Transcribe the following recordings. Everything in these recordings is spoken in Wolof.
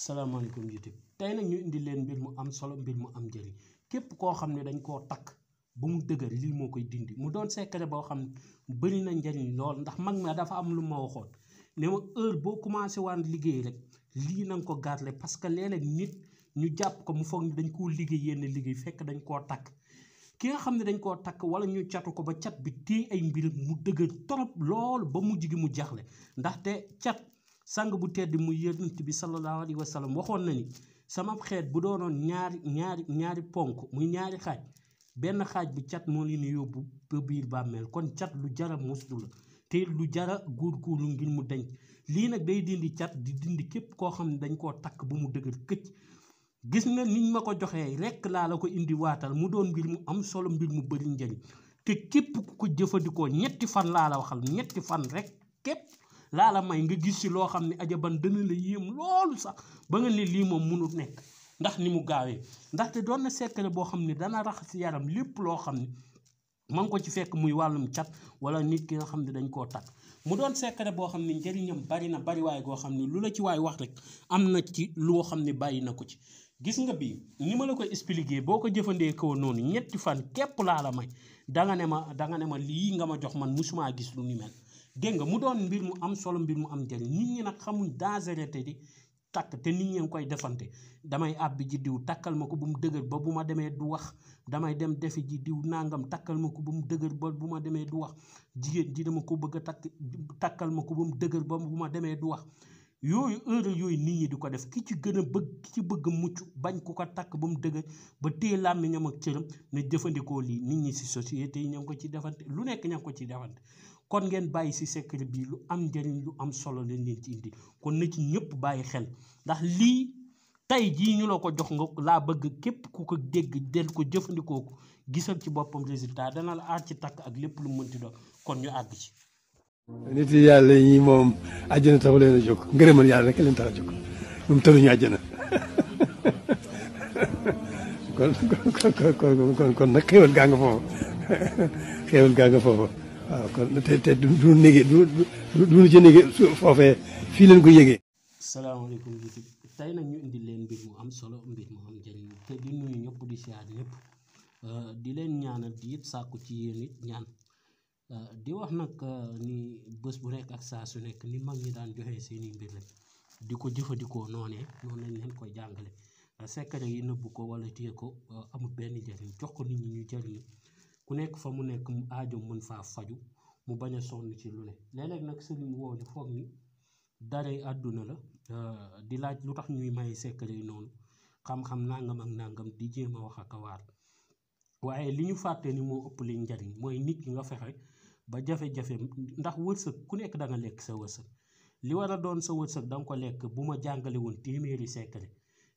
salaamaaleykum YouTube tey nag ñu indi leen mbir mu am solo mbir mu am njëriñ képp koo xam ne dañ koo takk ba mu dëgër lii moo koy dindi mu doon secret boo xam ne bëri na njëriñ lool ndax mag ma dafa am lu ma waxoon ne ma heure boo commencé waan liggéey rek lii na nga ko garder parce que léeg-léeg nit ñu jàpp ko mu foog ni dañ koo liggéey yenn liggéey fekk dañ koo takk ki nga xam ne dañ koo takk wala ñu catu ko ba cat bi téye ay mbir mu dëgër torop loolu ba mujj gi mu jaxle ndaxte cat sang bu tedd mu yonent bi sallallahu alayhi wa sallam waxoon na ni sama xeet bu doonoon ñaari ponk muy ñaari xaaj benn xaaj bi cat moo leen yóbbu ba biir bàmmeel kon cat lu jara muslu la te lu jara góorgóorlu ngir mu denc lii nag day dindi cat di dindi képp koo xam ne dañ koo takk ba mu dëgër këcc gis nga niñ ma ko joxee rekk laa la ko indi waatal mu doon mbir mu am solo mbir mu bëri njëriñ te képp ku ko jëfandikoo ñetti fan laa la waxal ñetti fan rek képp laa la may nga gis ci loo xam ne ajaban dana la yéem loolu sax ba nga ne lii moom mënul nekk ndax ni mu gaawee ndaxte doon na secret boo xam ne dana raxas yaram lépp loo xam ne ma ngi ko ci fekk muy wàllum cat wala nit ki nga xam ne dañ koo takk mu doon secret boo xam ne njëriñam bari na bari waaye goo xam ne lu la ci waay wax rek am na ci loo xam ne bàyyi na ko ci gis nga bii ni ma la koy expliquer boo ko jëfandikoo noonu ñetti fan képp laa la may danga ne ma lii nga ma jox man musuma gis lu ni mel dégg nga mu doon mbir mu am solo mbir mu am njëriñ nit ñi nag xamuñ dangerosité di takk te nit ñi ngi koy defante damay àbbi ji diw takkal ma ko bu mu dëgër ba bu ma demee du wax damay dem defi ji diw nangam takkal ma ko bu mu dëgër ba bu ma demee du wax jigéen ji dama ko bëgg a takkal ma ko ba mu dëgër ba bu ma demee du wax yooyu heure yooyu nit ñi di ko def ki ci gën a bëgg ki ci bëgg mucc bañ ku ko takk ba mu dëgër ba téye làmmiñam ak cëram ne jëfandikoo lii nit ñi si société yi ña ngi ko ci defante lu nekk ña ngi ko ci defante kon ngeen bàyyi si secret bi lu am njëriñ lu am solo leen leen ci indi kon na ci ñëpp bàyyi xel ndax lii tey jii ñu la ko jox nga laa bëgg képp ku ko dégg del ko jëfandikoo ko gisal ci boppam résultat dana la aar ci takk ak lépp lu mënti doon kon ñu àgg ci nit yi yàlla yi moom àjjana taxu leen a jóg ngërëmal yàlla rek leen tax a jóg moom tëluñu àjjana kon nag xéewal gaa nga foofu xéewal gaa nga foofu waaw kon te du négé du ci négé foofee fii leen ko yëgee. salaamaaleykum YouTube tey nag ñu indi leen mbir mu am solo mbir mu am njëriñ te di nuyu ñëpp di siyaar ñëpp di leen ñaanal di it sàkku ci yéen it ñaan di wax nag ni bés bu nekk ak saa su nekk ni mag ñi daan joxe seeni mbir rek di ko jëfandikoo noonee noonu lañ leen koy jàngale secret yi nëbb ko wala téye ko amul benn njëriñ jox ko nit ñi ñu jëriñu ku nekk fa mu nekk mu aajo mën faa faju mu bañ a sonn ci lu ne léeg-léeg nag sëriñ woo ñu foog ni daray àdduna la di laaj lu tax ñuy may secret yi noonu xam-xam nangam ak nangam di jéem a wax ak a waar waaye li ñu fàtte ni moo ëpp li njariñ mooy nit ki nga fexe ba jafe-jafe ndax wërsëg ku nekk da nga lekk sa wërsëg li war a doon sa wërsëg da nga ko lekk bu ma jàngale woon téeméeri secret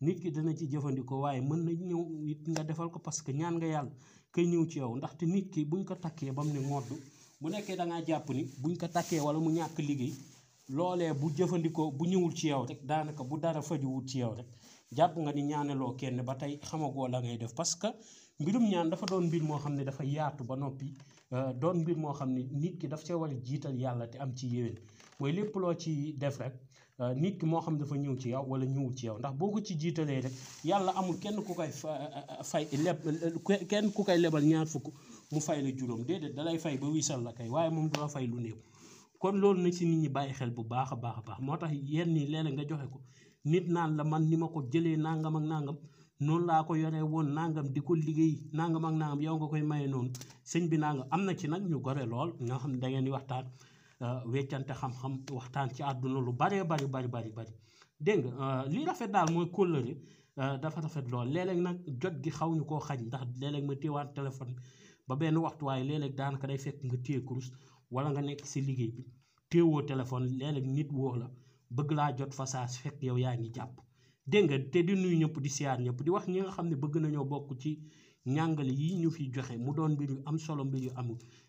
nit ki dana ci jëfandikoo waaye mën na ñëw it nga defal ko parce que ñaan nga yàlla kay ñëw ci yow ndaxte nit ki buñ ko takkee ba mu ne ngodd bu nekkee da ngaa jàpp ni buñ ko takkee wala mu ñàkk liggéey loolee bu jëfandikoo bu ñëwul ci yow rek daanaka bu dara fajuwul ci yow rek jàpp nga ni ñaanaloo kenn ba tey xamagoo la ngay def parce que mbirum ñaan dafa doon mbir moo xam ne dafa yaatu ba noppi doon mbir moo xam ne nit ki daf see war a jiital yàlla te am ci yéwén mooy lépp loo ci def rek nit ki moo xam dafa ñëw ci yow wala ñëwul ci yow ndax boo ko ci jiitalee rek yàlla amul kenn ku koy fay kenn ku koy lebal ñaar fukk mu fay la juróom déedéet dalay fay ba wisal la kay waaye moom doo fay lu néew kon loolu nag si nit ñi bàyyi xel bu baax a baax a baax moo tax yenn nii léeg-léeg nga joxe ko nit naan la man ni ma ko jëlee nangam ak nangam noonu laa ko yoree woon nangam di ko liggéey nangam ak nangam yow nga koy maye noonu sëñ bi nangam am na ci nag ñu gore lool ñoo xam ne da ngeen di waxtaan weccante xam-xam waxtaan ci àdduna lu baree bari dégg nga li rafet daal mooy kóllëre dafa rafet lool léeg-léeg nag jot gi xaw ñu koo xañ ndax léeg-léeg ma téewaat téléphone ba benn waxtu waaye léeg-léeg daanaka day fekk nga téye kurus wala nga nekk si liggéey bi téewoo téléphone léeg-léeg nit woo la bëgg laa jot fa saa si fekk yow yaa ngi jàpp dégg nga te di nuyu ñëpp di siyaar ñëpp di wax ñi nga xam ne bëgg nañoo bokk ci njàngale yi ñu fi joxe mu doon mbir yu am solo mbir yu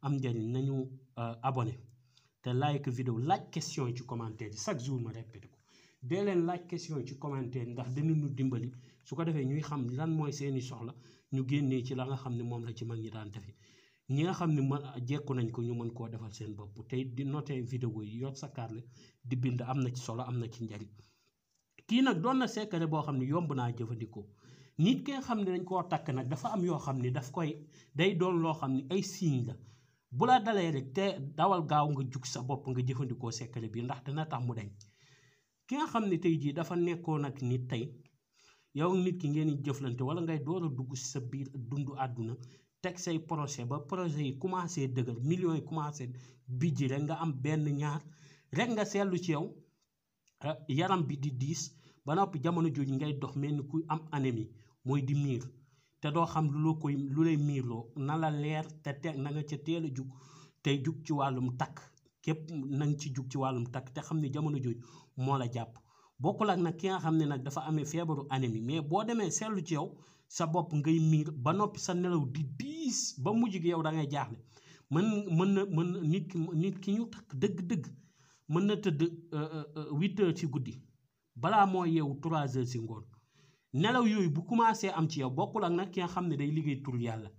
am njëriñ nañu abonné te like vidéo laaj question yi ci commentaire yi chaque jour ma répété ko dee leen laaj question yi ci commentaire ndax dinañu dimbali su ko defee ñuy xam lan mooy seeni soxla ñu génnee ci la nga xam ne moom la ci mag ñi daan defe ñi nga xam ne jekku nañ ko ñu mën koo defal seen bopp tey di noter vidéo yi yor sa carnet di bind am na ci solo am na ci njariñ kii nag doon na secret boo xam ne yomb naa jëfandikoo nit ki nga xam ne dañ koo takk nag dafa am yoo xam ne daf koy day doon loo xam ne ay signe la bu la dalee rek te dawal gaaw nga jug sa bopp nga jëfandikoo secret bi ndax dina tax mu dañ ki nga xam ne tey jii dafa nekkoon nag nit tey yow nit ki ngeen di jëflante wala ngay door a dugg si sa biir dundu àdduna teg say projet ba projet yi commencé dëgër millions yi commencé bijji rek nga am benn ñaar rek nga seetlu ci yow yaram bi di diis ba noppi jamono jooju ngay dox mel ni kuy am anémie mooy di miir te doo xam lu lay miirloo na la leer te teg na nga ca teel a jug tey jug ci wàllum takk képp na nga ci jug ci wàllum takk te xam ne jamono jooju moo la jàpp bokkul ak nag ki nga xam ne nag dafa amee feebaru anémie mais boo demee seetlu ci yow sa bopp ngay miir ba noppi sa nelaw di diis ba mujj gi yow da ngay jaaxle mën na nit ki ñu takk dëgg-dëgg mën na tëdd 8 heures ci guddi balaa moo yeewu 3 heures ci ngoon nelaw yooyu bu commencé am ci yow bokkul ak nag ki nga xam ne day liggéey tur yàlla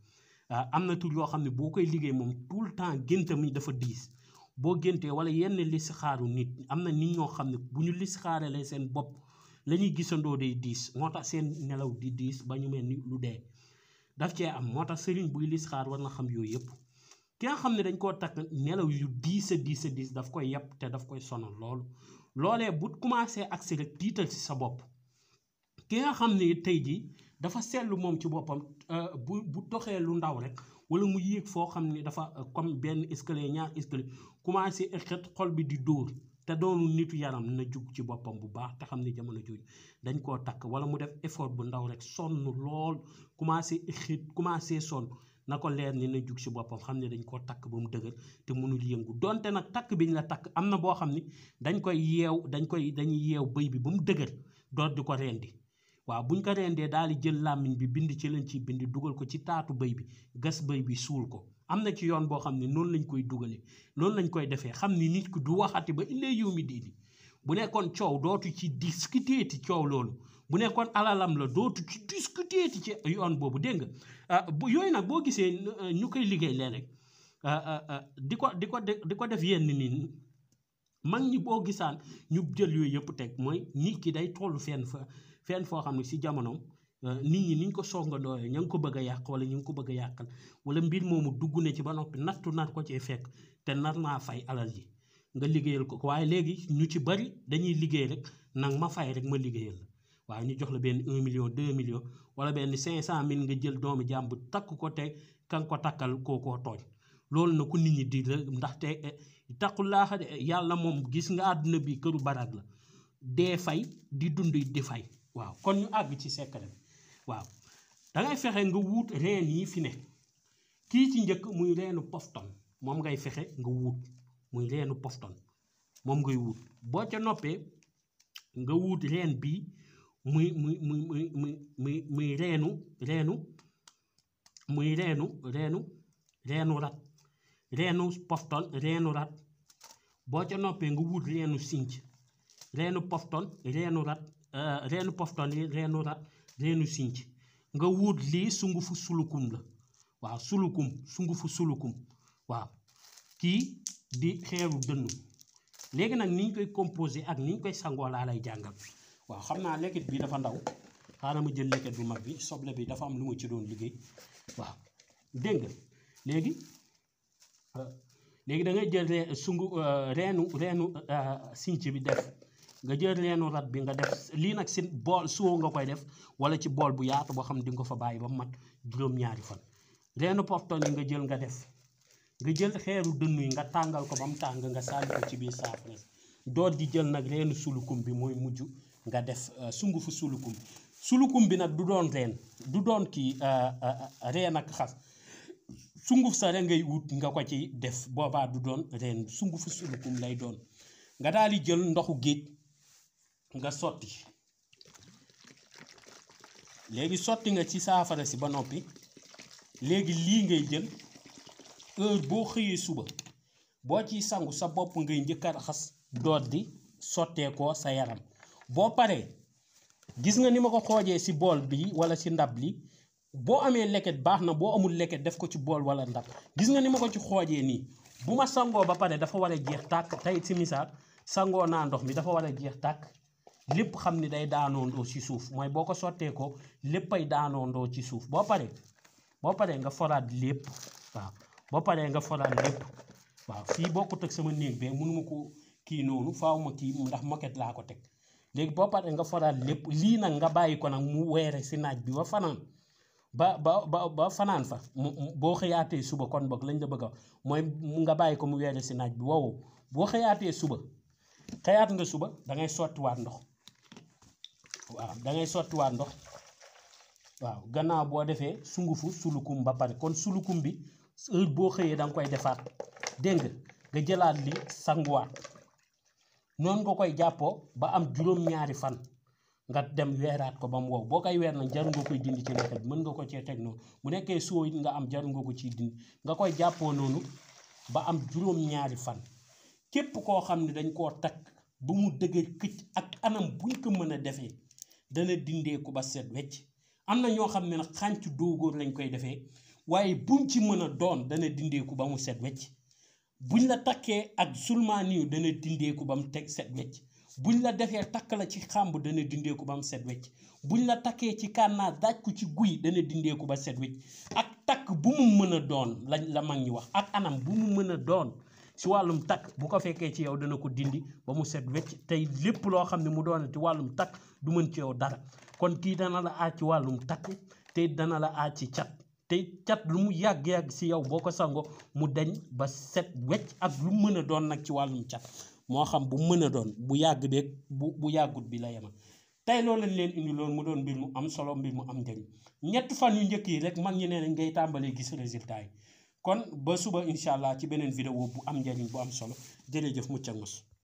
am na tur yoo xam ne boo koy liggéey moom tout le temps géntam yi dafa diis boo géntee wala yenn listixaaru nit am na nit ñoo xam ne bu ñu listixaaralee seen bopp la ñuy gisandoo day diis moo tax seen nelaw di diis ba ñu mel ni lu dee daf cee am moo tax sëriñ buy listixaar war na xam yooyu yëpp ki nga xam ne dañ koo takk nelaw yu diis a diis daf koy yàpp te daf koy sonal loolu loolee bu commencé agsi rek tiital ci sa bopp ki nga xam ne tey jii dafa seetlu moom ci boppam bu doxee lu ndaw rek wala mu yéeg foo xam ne dafa comme benn escalier ñaar escalier commencé xet xol bi di dóor te doonu nitu yaram na jug ci boppam bu baax te xam ne jamono jooju dañ koo takk wala mu def effort bu ndaw rek sonn lool commencé xit commencé sonn na ko leer ni na jug ci boppam xam ne dañ koo takk ba mu dëgër te mënul yëngu donte nag takk biñ la takk am na boo xam ne dañuy yeew bëy bi ba mu dëgër doot di ko rendi waaw buñ ko rendee daal di jël làmmiñ bi bind ci lañ ciy bind dugal ko ci taatu bëy bi gas bëy bi suul ko am na ci yoon boo xam ne noonu lañ koy dugalee noonu lañ koy defee xam ni nit ki du waxati ba illee yow mi diini bu nekkoon coow dootu ci discuter ci coow loolu bu nekkoon alalam la dootu ci discuter ci yoon boobu dégg nga yooyu nag boo gisee ñu koy liggéey léeg-léeg di ko def yenn nit mag ñi boo gisaan ñu jël yooyu yëpp teg mooy nit ki day tollu fenn foo xam ne si jamonoom nit ñi niñ ko songandooyee ña ngi ko bëgg a yàq wala ñu ngi ko bëgg a yàqal wala mbir moomu dugg ne ci ba noppi nattu nar ko cee fekk te nar naa fay alal ji nga liggéeyal ko waaye léegi ñu ci bari dañuy liggéey rek nag ma fay rek ma liggéeyal la waaye ñu jox la benn 1 million 2 millions wala benn 500 000 nga jël doomu jàmbur takk ko te kan ko takkal kookoo tooñ loolu na ko nit ñi di la ndaxte taqullaaha de yàlla moom gis nga àdduna bi këru baraag la dee fay di dund di fay waaw kon ñu àgg ci secret bi waaw dangay fexe nga wuut reen yi fi ne kii ci njëkk muy reenu pofton moom ngay fexe nga wuut muy reenu pofton moom ngay wuut boo ca noppee nga wuut reen bii muy reenu rat reenu pofton reenu rat boo ca noppee nga wuut reenu sinc reenu pofton reenu rat reenu pofton yi reenu rat reenu sinc nga wut lii sungufu sulukum la waaw sungufu sulukum waaw kii di xeeru dënnu léegi nag ni ñu koy composé ak ni ñu koy sangoo laa lay jàngal waaw xam naa lekket bi dafa ndaw xaaral ma jël lekket bu mag bi soble bi dafa am lu ma ci doon liggéey waaw dégg nga léegi da ngay jël reenu sinc bi def nga jël reenu rat bi nga def lii nag si bool suwo nga koy def wala ci bool bu yaatu boo xam ne di nga ko fa bàyyi ba mat juróom-ñaari fan reenu pofton yi nga jël nga def nga jël xeeru dënnu yi nga tàngal ko ba mu tàng nga sànni ko ci biir saafara doot di jël nag reenu sulukum bi mooy mujj nga def sungufu sulukum bi nag du doon reen du doon kii reen ak xas sunguf sa rek ngay wut nga ko ci def boobaa du doon reen sungufu sulukum lay doon nga daal di jël ndoxu géej nga sotti léegi sotti nga ci saafara si ba noppi léegi lii ngay jël heure boo xëyee suba boo ciy sangu sa bopp ngay njëkk a raxas doot di sottee ko sa yaram boo paree gis nga ni ma ko xoojee si bool bi wala si ndab li boo amee leket baax na boo amul leket def ko ci bool wala ndab gis nga ni ma ko ci xoojee nii bu ma sangoo ba pare dafa war a jeex tàkk tey si misaal sangoo naa ndox mi dafa war a jeex tàkk lépp xam ni day daanoondoo ci suuf mooy boo ko sottee ko léppay daanoondoo ci suuf boo paree nga foraat lépp waaw boo paree nga foraat lépp waaw fii bokkut ak sama néeg bee mënuma ko kii noonu faaw ma kii ndax moquette laa ko teg léegi boo paree nga foraat lépp lii nag nga bàyyi ko nag mu weere si naaj bi ba fanaan ba fanaan fa boo xëyaatee suba kon boog lañ la bëgg a mooy nga bàyyi ko mu weere si naaj bi wow boo xëyaatee suba xëyaat nga suba da ngay sottiwaat ndox waaw da ngay sottiwaat ndox waaw gannaaw boo defee sungufu sulukum ba pare kon sulukum bi heure boo xëyee da nga koy defaat dégg nga jëlaat li sanguwaat noonu nga koy jàppoo ba am juróom-ñaari fan nga dem weeraat ko ba mu wow boo koy weer nag jarul nga koy dindi ci lekkat bi mën nga ko cee teg noonu bu nekkee soo it nga am jarul nga ko ciy dindi nga koy jàppoo noonu ba am juróom-ñaari fan képp koo xam ne dañ koo takk ba mu dëgër këcc ak anam buñ ko mën a defee dana dindeeku ba set wecc am na ñoo xam ne nag xànc doogóor lañ koy defee waaye buñ ci mën a doon dana dindeeku ba mu set wecc buñ la takkee ak sulmaaniyu dana dindeeku ba mu teg set wecc buñ la defee takk la ci xàmb dana dindeeku ba mu set wecc buñ la takkee ci kànnaa daaj ko ci guy dana dindeeku ba set wecc ak takk bu mu mën a doon lañ la mag ñi wax ak anam bu mu mën a doon si wàllum takk bu ko fekkee ci yow dana ko dindi ba mu set wecc tey lépp loo xam ne mu doon ci wàllum takk du mën ci yow dara kon kii dana la aaj ci wàllum takk te dana la aaj ci cat te cat lu mu yàgg-yàgg si yow boo ko sango mu deñ ba set wecc ak lu mën a doon nag ci wàllum cat moo xam bu mën a doon bu yàgg beeg bu yàggut bi la yemal tey loolu lañ leen indi loolu mu doon mbir mu am solo mbir mu am njëriñ ñetti fan yu njëkk yi rek mag ñi nee nañ ngay tàmbalee gis résultat yi kon ba suba incha allah ci beneen vidéo bu am njëriñ bu am solo jërëjëf mucc ak mos